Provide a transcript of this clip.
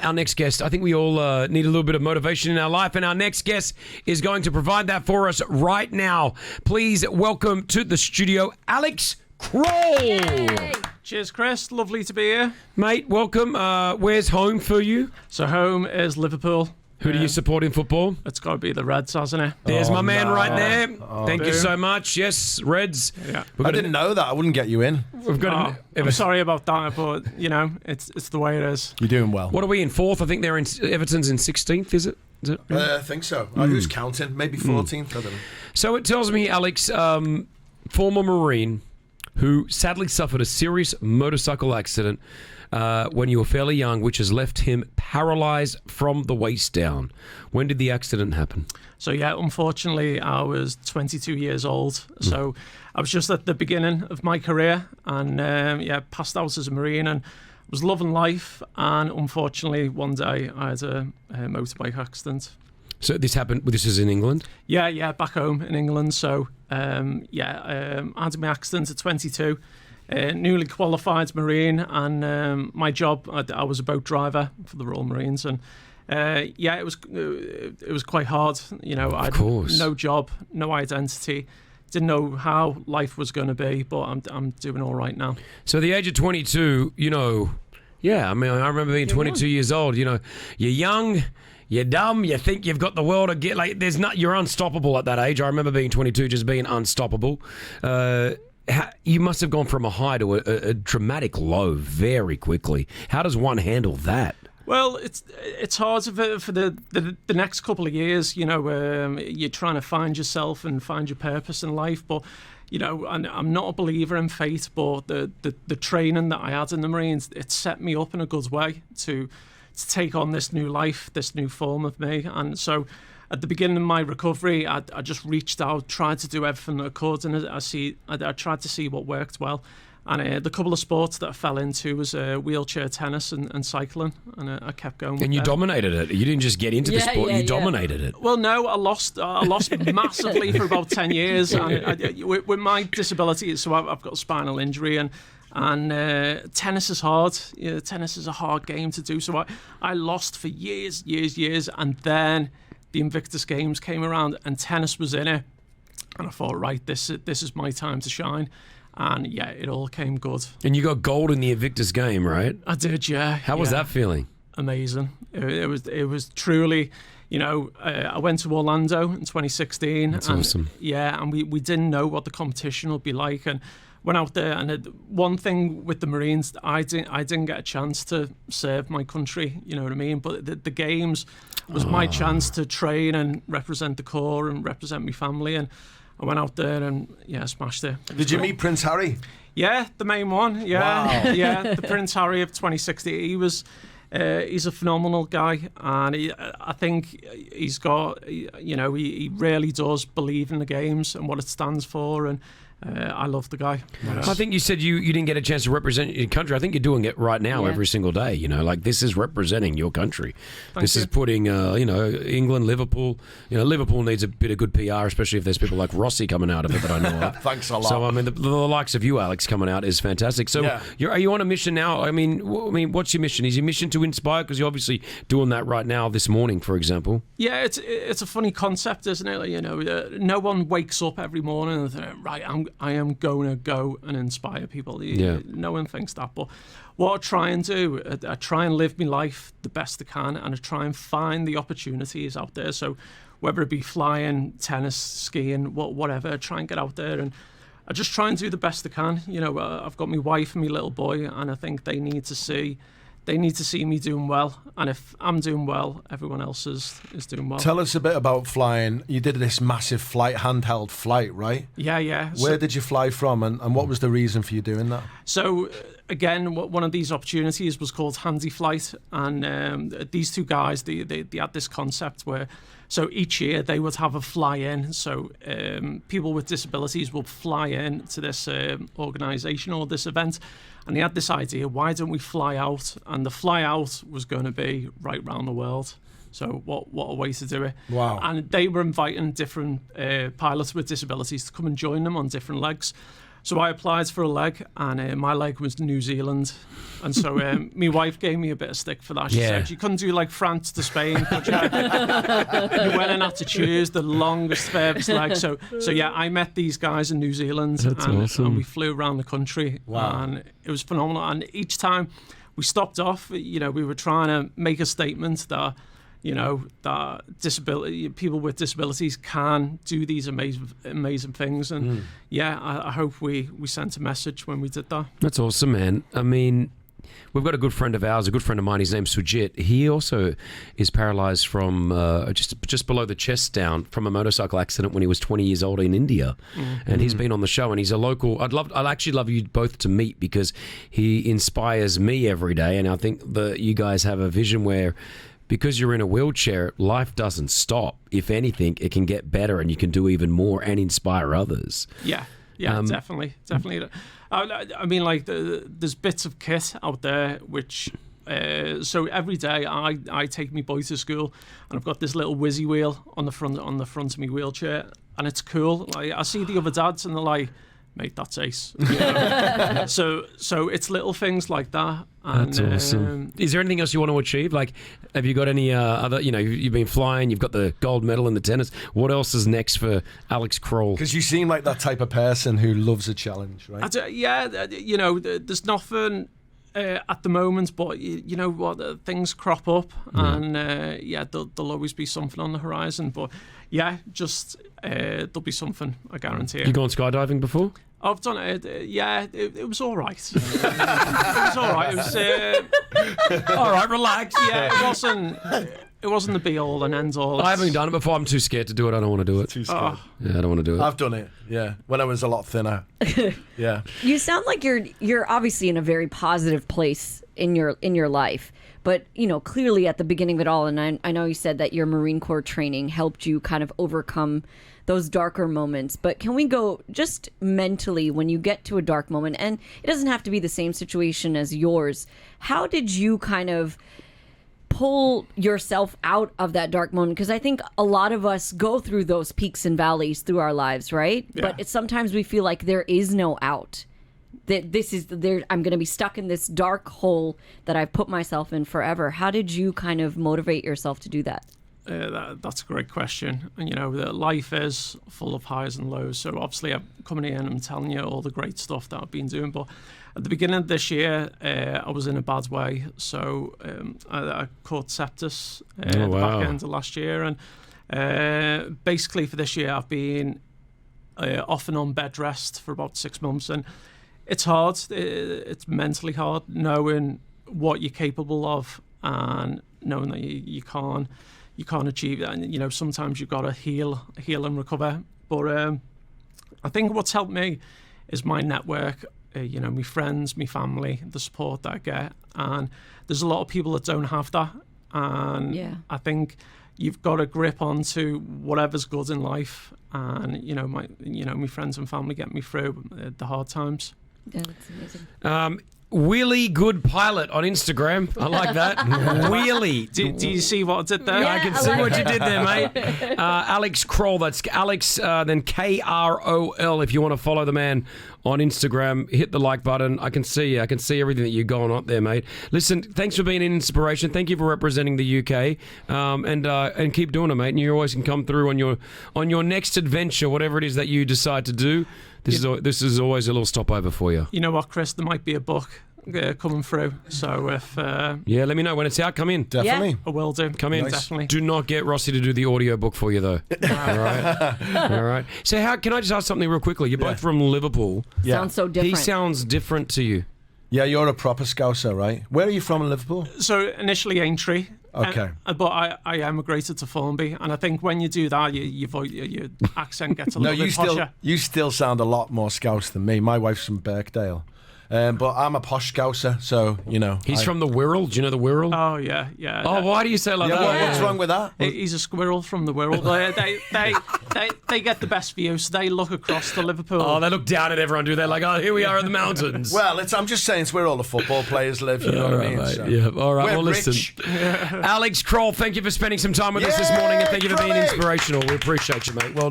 our next guest. I think we all need a little bit of motivation in our life, and our next guest is going to provide that for us right now. Please welcome to the studio, Alex Kroll. Yay. Cheers, Chris. Lovely to be here. Mate, welcome. Where's home for you? So home is Liverpool. Who do you support in football? It's got to be the Reds, hasn't it? There's my man right there. Thank you Boom. so much. Yes, Reds. Yeah. I didn't know that. I wouldn't get you in. We've got I'm sorry about that, but, it's the way it is. You're doing well. What are we in fourth? I think they're in Everton's in 16th, is it? I think so. Who's counting? Maybe 14th? I don't know. So it tells me, Alex, former Marine who sadly suffered a serious motorcycle accident when you were fairly young, which has left him paralysed from the waist down. When did the accident happen? So, unfortunately, I was 22 years old. So I was just at the beginning of my career and, passed out as a Marine and was loving life. And unfortunately, one day I had a motorbike accident. So this is in England? Yeah, back home in England. So, I had my accident at 22. Newly qualified Marine, and my job, I was a boat driver for the Royal Marines, and it was quite hard. I had no job, no identity, didn't know how life was going to be, but I'm doing all right now. So the age of 22, I remember being 22 years old. You're young. You're dumb. You think you've got the world to get. You're unstoppable at that age. I remember being 22, just being unstoppable. You must have gone from a high to a dramatic low very quickly. How does one handle that? Well, it's hard for the next couple of years. You're trying to find yourself and find your purpose in life. But I'm not a believer in fate. But the training that I had in the Marines, it set me up in a good way to take on this new life, this new form of me. And so at the beginning of my recovery, I just reached out, tried to do everything that I could, and I tried to see what worked well. And the couple of sports that I fell into was wheelchair tennis and cycling, and I kept going. And you dominated it. You didn't just get into the sport; you dominated it. Well, no, I lost massively for about 10 years. And with my disability, so I've got a spinal injury, and tennis is hard. Tennis is a hard game to do. So I lost for years, and then the Invictus Games came around and tennis was in it, and I thought, right, this is my time to shine. And it all came good. And you got gold in the Invictus Game, right? I did, yeah. How was that feeling? Amazing. It was truly, I went to Orlando in 2016. That's awesome. Yeah, and we didn't know what the competition would be like, and went out there. And one thing with the Marines, I didn't get a chance to serve my country. You know what I mean? But the games was my chance to train and represent the Corps and represent my family. And I went out there and smashed it. Did you meet Prince Harry? Yeah, the main one. Yeah, wow. Yeah, the Prince Harry of 2016. He's a phenomenal guy, and I think he's got. He really does believe in the games and what it stands for, and I love the guy. I think you said you didn't get a chance to represent your country. I think you're doing it right now every single day. This is representing your country. This is putting, England, Liverpool. Liverpool needs a bit of good PR, especially if there's people like Rossi coming out of it that I know of. Thanks a lot. So, the likes of you, Alex, coming out is fantastic. So, are you on a mission now? I mean, what's your mission? Is your mission to inspire? Because you're obviously doing that right now this morning, for example. Yeah, it's a funny concept, isn't it? No one wakes up every morning and thinks, right, I am going to go and inspire people. No one thinks that. But what I try and do, I try and live my life the best I can, and I try and find the opportunities out there. So whether it be flying, tennis, skiing, whatever, I try and get out there, and I just try and do the best I can. I've got my wife and my little boy, and I think they need to see me doing well, and if I'm doing well, everyone else is doing well. Tell us a bit about flying. You did this massive handheld flight, right? Yeah. Where did you fly from, and what was the reason for you doing that? So, again, one of these opportunities was called Handy Flight, and these two guys, they had this concept where, so each year they would have a fly-in, so people with disabilities will fly in to this organisation or this event, and they had this idea, why don't we fly out? And the fly out was going to be right round the world. So what a way to do it. Wow. And they were inviting different pilots with disabilities to come and join them on different legs. So I applied for a leg, and my leg was New Zealand. And so my wife gave me a bit of stick for that. She said you couldn't do like France to Spain, could you? You went and had to choose the longest, furthest leg. So yeah, I met these guys in New Zealand. That's awesome. And we flew around the country. Wow. And it was phenomenal. And each time we stopped off, we were trying to make a statement that, that people with disabilities can do these amazing things. And I hope we sent a message when we did that. That's awesome, man. I mean, we've got a good friend of ours, a good friend of mine. His name's Sujit. He also is paralyzed from just below the chest down from a motorcycle accident when he was 20 years old in India. And he's been on the show, and he's a local. I'd actually love you both to meet, because he inspires me every day. And I think that you guys have a vision where, because you're in a wheelchair, life doesn't stop. If anything, it can get better, and you can do even more and inspire others. Yeah, definitely. I mean, like, there's bits of kit out there which. So every day I take my boy to school, and I've got this little whizzy wheel on the front of my wheelchair, and it's cool. Like, I see the other dads, and they're like, "Mate, that's ace." So it's little things like that. And, that's awesome. Is there anything else you want to achieve? Like, have you got any other? You've been flying. You've got the gold medal in the tennis. What else is next for Alex Kroll? Because you seem like that type of person who loves a challenge, right? There's nothing at the moment, but you know what, things crop up, and there'll always be something on the horizon. But there'll be something, I guarantee. You gone skydiving before? I've done it. It was all right. It was all right. It was all right. Relax. Yeah, it wasn't the be all and end all. I haven't done it before. I'm too scared to do it. I don't want to do it. Too scared. Yeah, I don't want to do it. I've done it. Yeah, when I was a lot thinner. Yeah. You sound like you're obviously in a very positive place in your life, but clearly at the beginning of it all, and I know you said that your Marine Corps training helped you kind of overcome those darker moments. But can we go just mentally, when you get to a dark moment, and it doesn't have to be the same situation as yours, how did you kind of pull yourself out of that dark moment? Because I think a lot of us go through those peaks and valleys through our lives, right? Yeah. But sometimes we feel like there is no out. That I'm going to be stuck in this dark hole that I've put myself in forever. How did you kind of motivate yourself to do that? That's a great question. And that life is full of highs and lows. So obviously I'm coming here and I'm telling you all the great stuff that I've been doing. But at the beginning of this year, I was in a bad way. So I caught sepsis at the back end of last year. And basically for this year, I've been off and on bed rest for about 6 months. And it's hard. It's mentally hard knowing what you're capable of and knowing that you can't achieve that. And sometimes you've got to heal and recover. But I think what's helped me is my network, my friends, my family, the support that I get. And there's a lot of people that don't have that. And I think you've got to grip onto whatever's good in life. And my friends and family get me through the hard times. Yeah, that's amazing. Wheelie Good Pilot on Instagram. I like that. Wheelie. Do you see what I did there? Yeah, I can see what you did there, mate. Alex Kroll. That's Alex, then Krol. If you want to follow the man on Instagram, hit the like button. I can see everything that you're going on there, mate. Listen, thanks for being an inspiration. Thank you for representing the UK, and keep doing it, mate. And you always can come through on your next adventure, whatever it is that you decide to do. This is always a little stopover for you. You know what, Chris? There might be a book coming through. So if let me know when it's out. Come in. Definitely. I will do. Come in. Nice. Definitely. Do not get Rossi to do the audio book for you, though. All right. All right. So how can I just ask something real quickly? You're both from Liverpool. Yeah. Sounds so different. He sounds different to you. Yeah, you're a proper Scouser, right? Where are you from in Liverpool? So initially Aintree. Okay. But I emigrated to Formby, and I think when you do that, your accent gets a little bit posher. You still sound a lot more Scouse than me. My wife's from Birkdale. But I'm a posh Scouser, so, He's from the Wirral. Do you know the Wirral? Oh, yeah. Oh, why do you say like that? What's wrong with that? He's a squirrel from the Wirral. They get the best view, so they look across to Liverpool. Oh, they look down at everyone, do they? Like, oh, here we are in the mountains. Well, I'm just saying it's where all the football players live, you know what I mean? Mate. So. Yeah, all right. We're Well, listen. rich. Alex Kroll, thank you for spending some time with us this morning, and thank you for being inspirational. We appreciate you, mate. Well